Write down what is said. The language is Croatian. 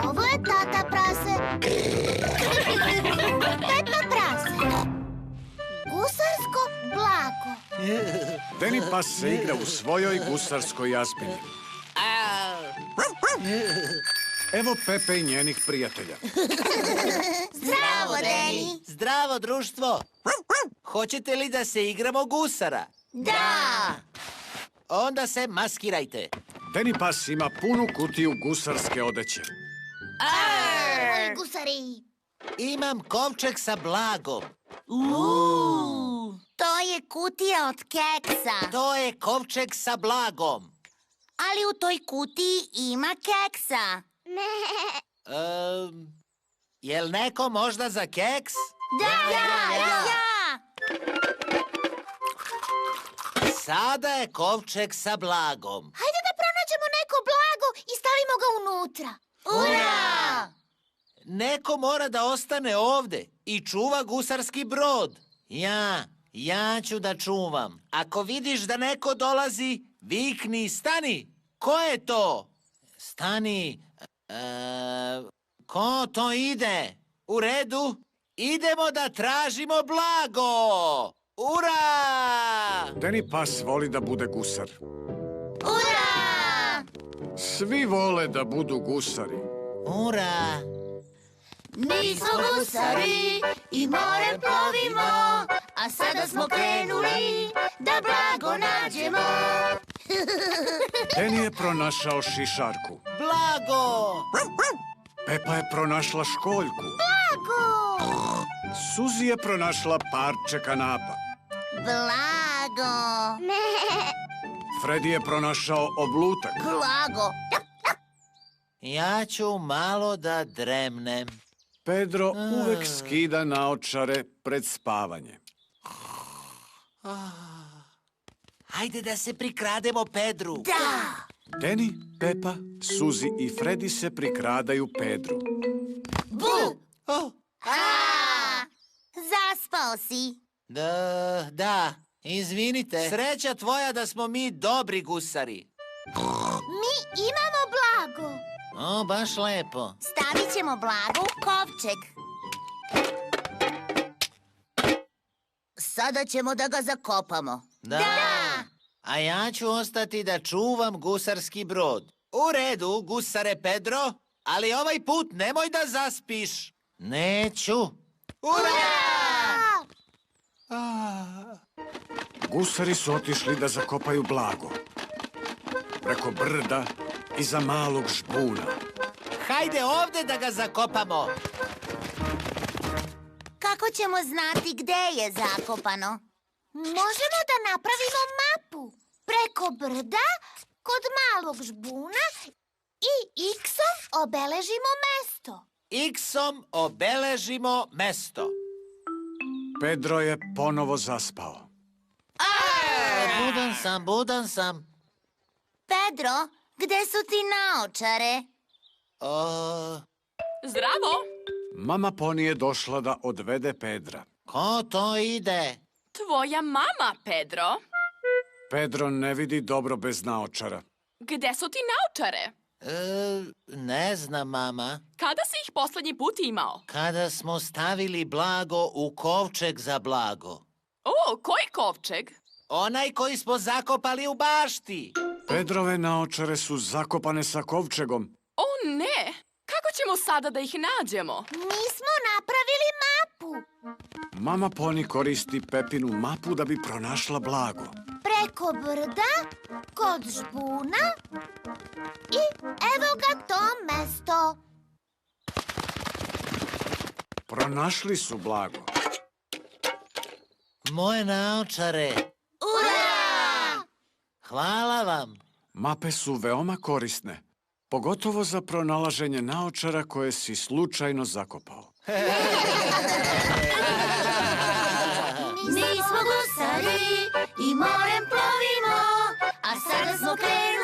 Ovo je tata prase. Pepa prase. Gusarsko blago. Deni pas se igra u svojoj gusarskoj jaspini. Evo Pepe i njenih prijatelja. Zdravo, Deni. Zdravo, društvo! Hoćete li da se igramo gusara? Da. Onda se maskirajte. Deni pas ima punu kutiju gusarske odeće. Moji gusari. Imam kovčeg sa blagom. To je kutija od keksa. To je kovčeg sa blagom. Ali u toj kutiji ima keksa. Jel neko možda za keks? Ja. Sada je kovčeg sa blagom. Hajde da pronađemo neko blago i stavimo ga unutra. Ura! Neko mora da ostane ovde i čuva gusarski brod. Ja ću da čuvam. Ako vidiš da neko dolazi, vikni, stani. Ko je to? Stani. Ko to ide? U redu. Idemo da tražimo blago. Ura! Deni pas voli da bude gusar. Ura! Svi vole da budu gusari. Ura! Mi smo gusari i morem plovimo, a sada smo krenuli da blago nađemo. Deni je pronašao šišarku. Blago! Pepa je pronašla školjku. Blago! Suzi je pronašla parče kanapa. Blago! Fredi je pronašao oblutak. Blago! Ja ću malo da dremnem. Pedro uvek skida naočare pred spavanje. Hajde da se prikrademo Pedru. Da! Deni, Pepa, Suzi i Fredi se prikradaju Pedru. Bu! Oh, Zaspao si. da, izvinite. Sreća tvoja da smo mi dobri gusari. Mi imamo blago. O, baš lepo. Stavit ćemo blago u kovčeg. Sada ćemo da ga zakopamo. Da. A ja ću ostati da čuvam gusarski brod. U redu, gusare Pedro, ali ovaj put nemoj da zaspiš. Neću. Ura! Gusari su otišli da zakopaju blago. Preko brda iza malog žbuna. Hajde ovde da ga zakopamo. Kako ćemo znati gde je zakopano? Možemo da napravimo mapu. Preko brda, kod malog žbuna i X-om obeležimo mesto. X-om obeležimo mesto. Pedro je ponovo zaspao. Budan sam. Pedro, gde su ti naočare? Zdravo! Mama Poni je došla da odvede Pedra. Ko to ide? Tvoja mama, Pedro. Pedro ne vidi dobro bez naočara. Gde su ti naočare? Ne znam, mama. Kada si ih poslednji put imao? Kada smo stavili blago u kovčeg za blago. O, koji kovčeg? Onaj koji smo zakopali u bašti. Pedrove naočare su zakopane sa kovčegom. O, ne! Kako ćemo sada da ih nađemo? Mi smo napravili mapu. Mama Poni koristi Pepinu mapu da bi pronašla blago. Preko brda, kod žbuna i evo ga to mesto. Pronašli su blago. Moje naočare. Ura! Hvala vam. Mape su veoma korisne, pogotovo za pronalaženje naočara koje si slučajno zakopao. Mi smo gusari i morem plovimo, a sada smo krenuli